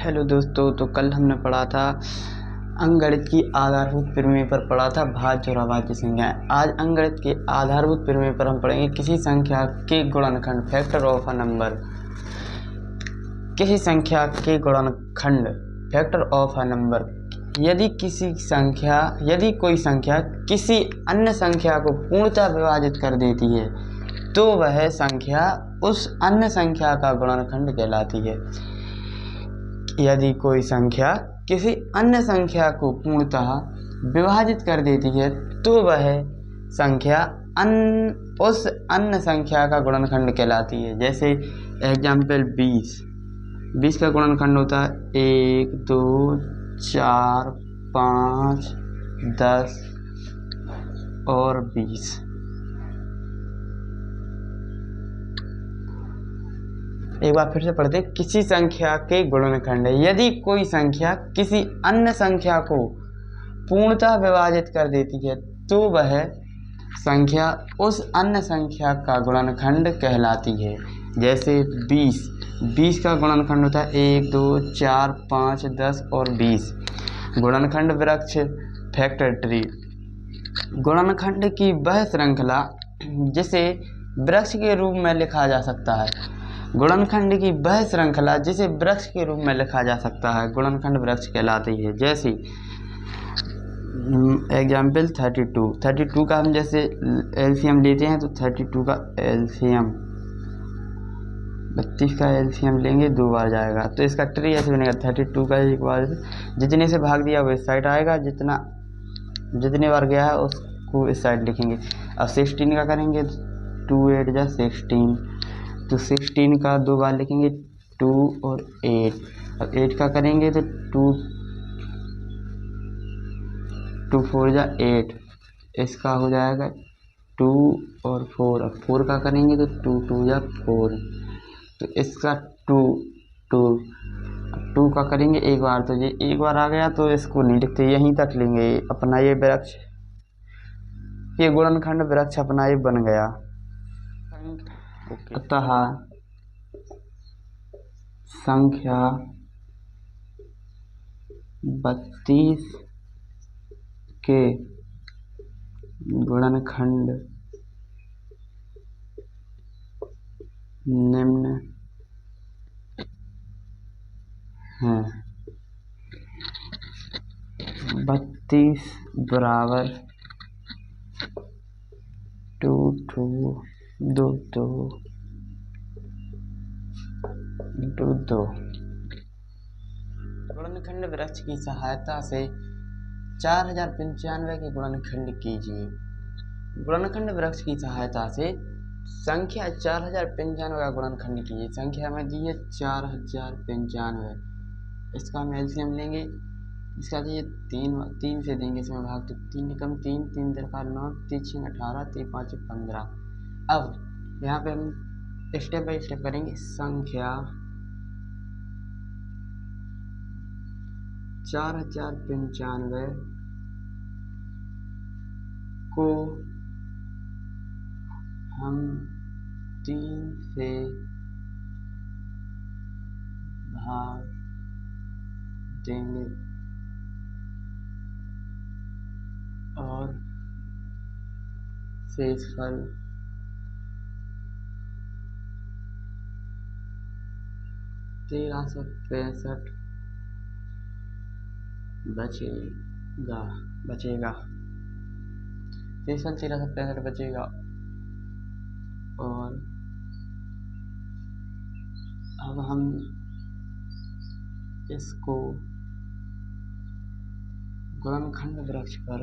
Hello दोस्तों, तो कल हमने पढ़ा था अंकगणित की आधारभूत प्रमेय पर पढ़ा था भाज्य और अभाज्य संख्याएं। आज अंकगणित के आधारभूत प्रमेय पर हम पढ़ेंगे किसी संख्या के गुणनखंड, फैक्टर ऑफ अ नंबर। किसी संख्या के गुणनखंड, फैक्टर ऑफ अ नंबर। यदि कोई संख्या किसी अन्य संख्या को पूर्णतः विभाजित कर देती है तो वह संख्या उस अन्य संख्या का गुणनखंड कहलाती है। यदि कोई संख्या किसी अन्य संख्या को पूर्णतः विभाजित कर देती है तो वह संख्या उस अन्य संख्या का गुणनखंड कहलाती है। जैसे एग्जाम्पल 20 का गुणनखंड होता है 1, 2, 4, 5, 10 और 20। एक बार फिर से पढ़ते हैं। किसी संख्या के गुणनखंड है। यदि कोई संख्या किसी अन्य संख्या को पूर्णतः विभाजित कर देती है तो वह संख्या उस अन्य संख्या का गुणनखंड कहलाती है। जैसे 20 का गुणनखंड होता है 1, 2, 4, 5, 10 और 20। गुणनखंड वृक्ष, फैक्टर ट्री। गुणनखंड की वह श्रृंखला जिसे वृक्ष के रूप में लिखा जा सकता है। गुणनखंड की वह श्रृंखला जिसे वृक्ष के रूप में लिखा जा सकता है गुणनखंड वृक्ष कहलाती है। जैसे एग्जाम्पल 32 का हम जैसे एलसीएम लेते हैं तो 32 का एलसीएम 32 का एलसीएम लेंगे 2 बार जाएगा तो इसका ट्री ऐसे बनेगा। 32 का एक बार जितने से भाग दिया वो इस साइड आएगा, जितने बार गया है उसको इस साइड लिखेंगे। अब 16 का करेंगे 2 8 जा 16 तो 16 का 2 बार लिखेंगे 2 और 8। अब 8 का करेंगे तो 2 4 जा 8, इसका हो जाएगा 2 और 4। अब 4 का करेंगे तो 2 2 जा 4 तो इसका 2 का करेंगे एक बार तो ये एक बार आ गया तो इसको नहीं लिखते, यहीं तक लेंगे अपना ये वृक्ष, ये गुणनखंड वृक्ष अपना ये बन गया। अतः संख्या 32 के गुणनखंड निम्न हैं। 32 बराबर 2 2 2 2 2। गुणनखंड वृक्ष की सहायता से 4095 के गुणनखंड कीजिए। गुणनखंड वृक्ष की सहायता से संख्या 4095 का गुणनखंड कीजिए। संख्या में दी है 4095, इसका हम एलसीएम लेंगे। इसका ये 3 से देंगे, इसमें भाग तो 3 कम 3 3 3 9 3 6 18 3 5 15। अब यहाँ पे हम स्टेप बाय स्टेप करेंगे। संख्या 4095 को हम 3 से भाग देंगे और शेषफल 1365 बचेगा। शेषफल 1365 बचेगा। और अब हम इसको गुणनखंड वृक्ष पर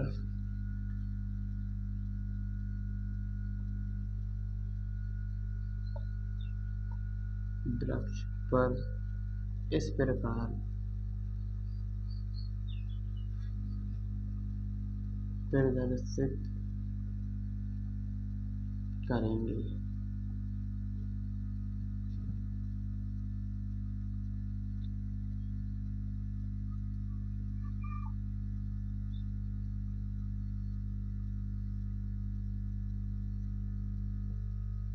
इस प्रकार प्रदर्शित करेंगे।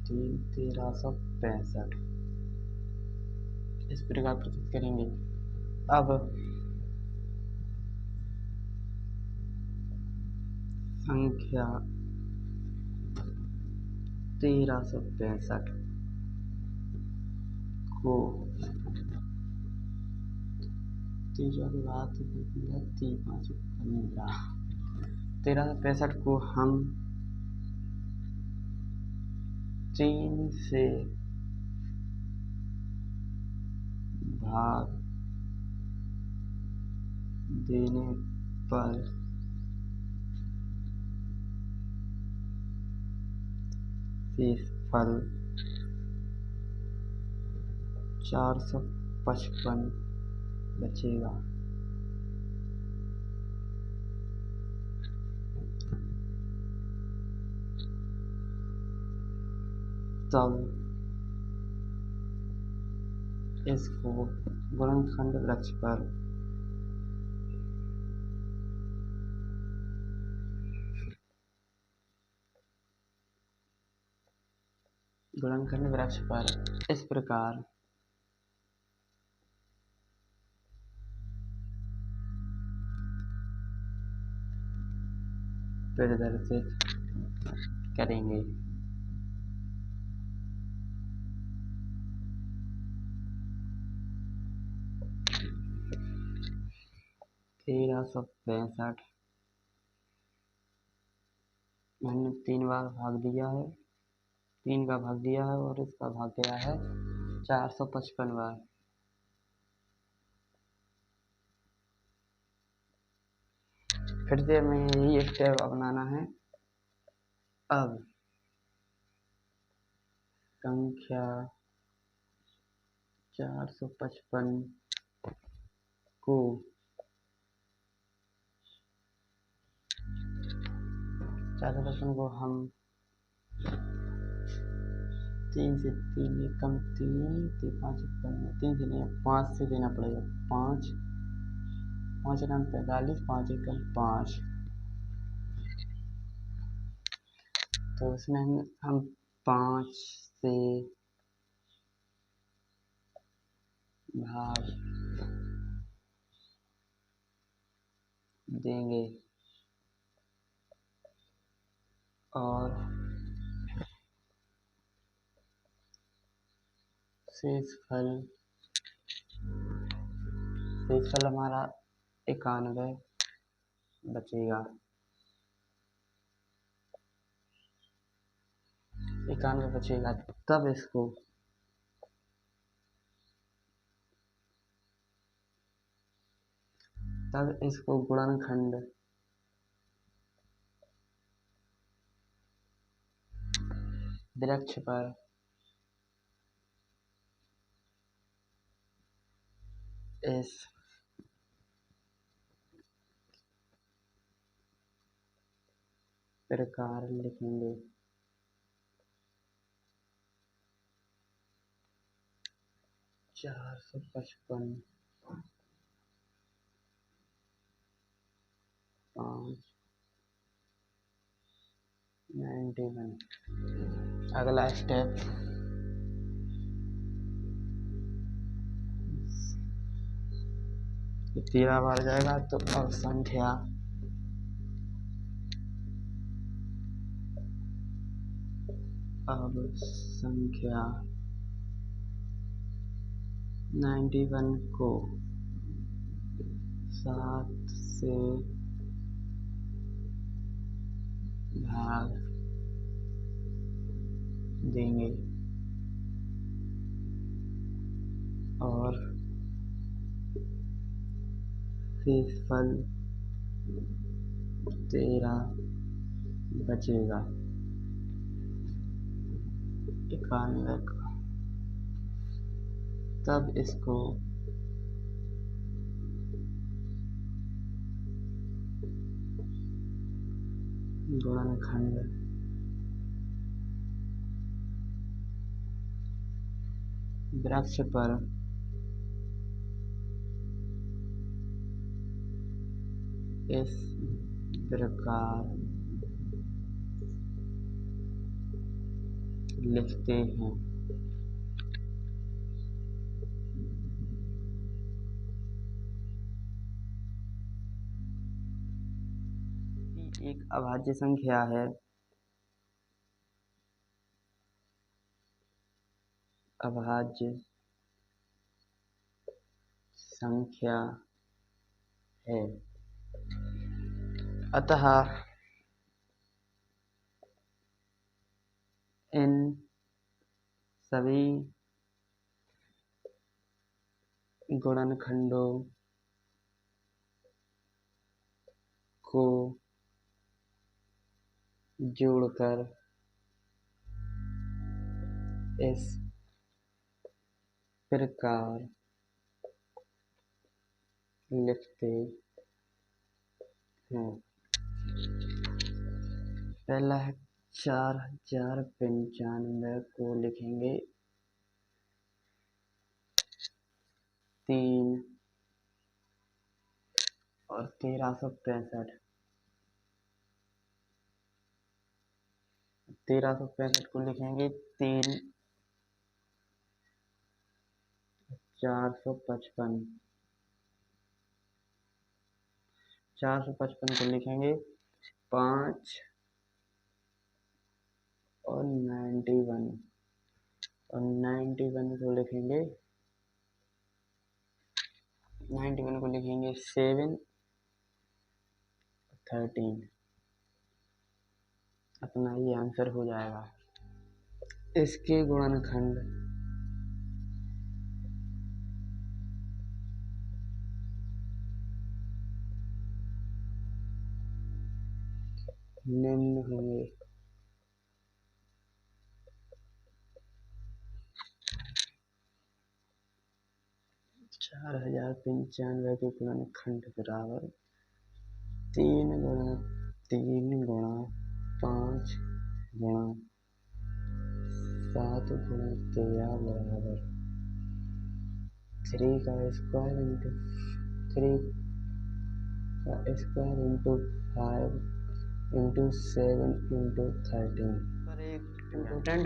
तीन 1365 इस प्रकार प्रस्तुत करेंगे। अब संख्या 1365 को तीसरा रात 1365 को हम 3 से भाग देने पर शेषफल 455 बचेगा। तब इसको गुणनखंड वृक्ष पर इस प्रकार प्रदर्शित करेंगे। 1365 मैंने 3 बार भाग दिया है, 3 का भाग दिया है और इसका भाग गया है 455 बार। फिर से हमें यही स्टेप अपनाना है। अब संख्या 455 को 455 को हम 3 से 3 कम 3 5 3 से नहीं 5 से देना पड़ेगा। 5 5 एकम 45 5 एकम 5, तो उसमें हम 5 से भाग देंगे और शेषफल हमारा 91 बचेगा। 91 बचेगा। तब इसको गुणनखंड वृक्ष पर इस प्रकार लिखेंगे। 455 5 91। अगला स्टेप तीसरा बार जाएगा। तो अब संख्या 91 को 7 से भाग देंगे और शेषफल 13 बचेगा। 91 का। तब इसको गुणनखंड वृक्ष पर इस प्रकार लिखते हैं। एक अभाज्य संख्या है, अभाज्य संख्या है, अतः इन सभी गुणनखंडों को जोड़कर इस प्रकार लिखते हैं। पहला है 4095 को लिखेंगे 3 और 1365 को लिखेंगे 3 455 को लिखेंगे 5 और 91 को लिखेंगे 7 13। अपना ये आंसर हो जाएगा। इसके गुणनखंड निम्न होंगे। चार 4095 के गुणनखंड बराबर 3 गुणा 5 गुणा 7 गुणा 13 बराबर 3 का स्क्वायर इंटू 3 का स्क्वायर इंटू 5 इंटू 7 इंटू 13। पर एक इम्पोर्टेंट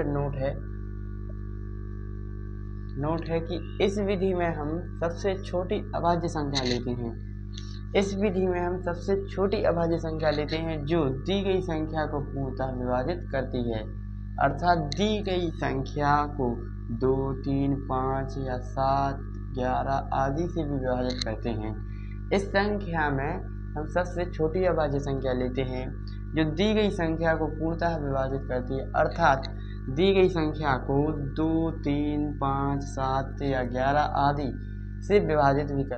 नोट है कि इस विधि में हम सबसे छोटी अभाज्य संख्या लेते हैं। इस विधि में हम सबसे छोटी अभाज्य संख्या लेते हैं जो दी गई संख्या को पूर्णतः विभाजित करती है, अर्थात दी गई संख्या को 2, 3, 5 या 7, 11 आदि से भी विभाजित करते हैं। इस संख्या में हम सबसे छोटी अभाज्य संख्या लेते हैं जो दी गई संख्या को पूर्णतः विभाजित करती है, अर्थात दी गई संख्या को 2, 3, 5, 7 या 11 आदि से विभाजित भी करती है।